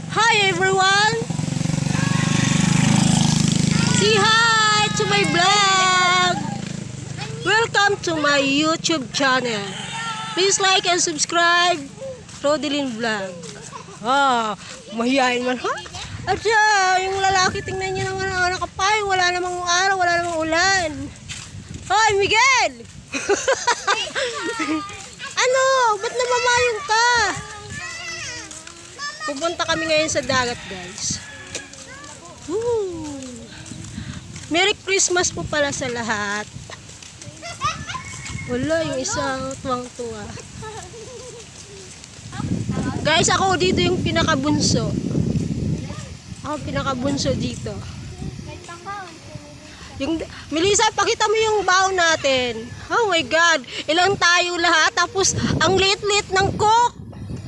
Hi everyone! Say hi to my vlog! Welcome to my YouTube channel. Please like and subscribe, Rodelyn Vlog. Mahihain man ha? At yung lalaki, tingnan niyo naman ang nakapay. Wala namang araw, wala namang ulan. Hoy, Miguel! Ano? Ba't namamayong ka? Pupunta kami ngayon sa dagat, guys. Woo! Merry Christmas po pala sa lahat. Wala, yung isa tuwang-tuwa. Guys, ako dito yung pinakabunso. Ako pinakabunso dito. Melissa, pakita mo yung baon natin. Oh my God. Ilang tayo lahat. Tapos, ang liit-liit ng cook.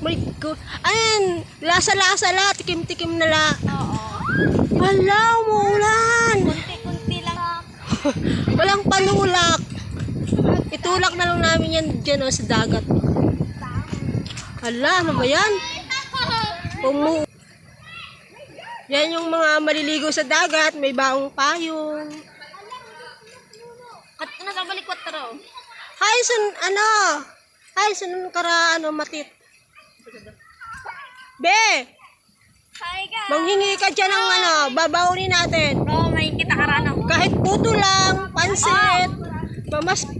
My God. Ayun, lasa-lasa la. Tikim-tikim na la. Oo. Wala, umuulan. Kunti-kunti lang. Walang panulak. Itulak na lang namin yan dyan sa dagat. Hala, ano ba yan? Yan yung mga maliligo sa dagat. May baong payong. At nagabalik 4. Hi, sunun kara, matit. Be, Hi guys! manghingi ka dyan ng babaunin natin. Oo, may kita karano. Kahit puto lang, pansit, mamas. Bakit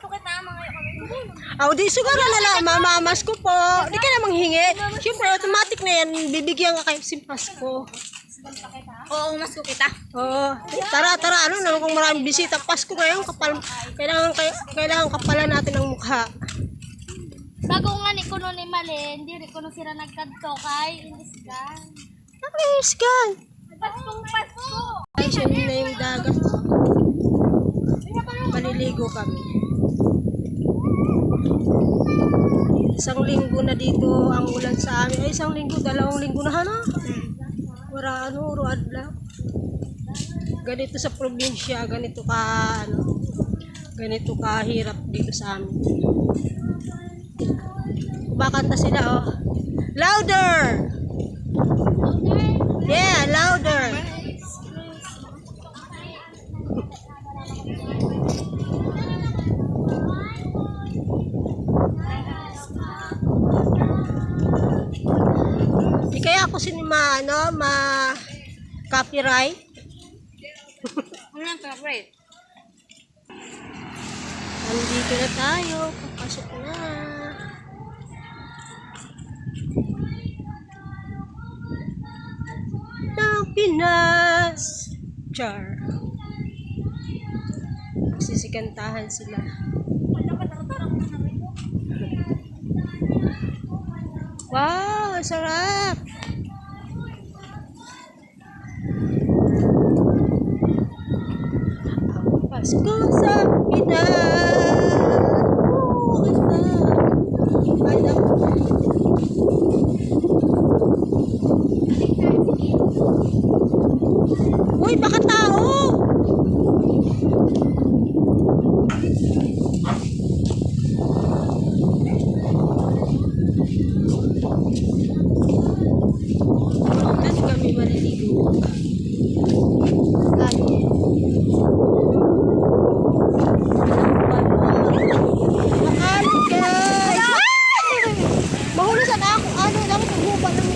kita mga kami? Di siguro na lang, mamamas ko po. Di ka na manghingi. Siyempre, automatic na yan. Bibigyan ka kayo simpas ko. Oo, mas ko kita. Oo. Tara, ano naman kung maraming bisita. Pasko ngayon, kailangan kapalan natin ang mukha. Bago nga ni kuno ni Mali, hindi rin kuno sila nagkanto kay Inisgan. Nakainis ka. Paskong Pasko! Ay, siya na yung dagat. Maliligo kami. Isang linggo na dito ang ulan sa amin. Ay, isang linggo, 2 linggo na hana. Wala ruad lang. Ganito sa probinsya, ganito kahirap dito sa amin. Kumakanta sila, oh. Louder! Yeah, louder! Di kaya ako copyright? Ano yung favorite? Nandito na tayo, papasok na. Ng Pinas. Char. Sisikantahan sila. Wow, ang sarap. Ang Pasko sa Pinas. Ganda. Uy, baka tao. Doon kami maliligo. Mahulusan ako. Dapat maghupa ng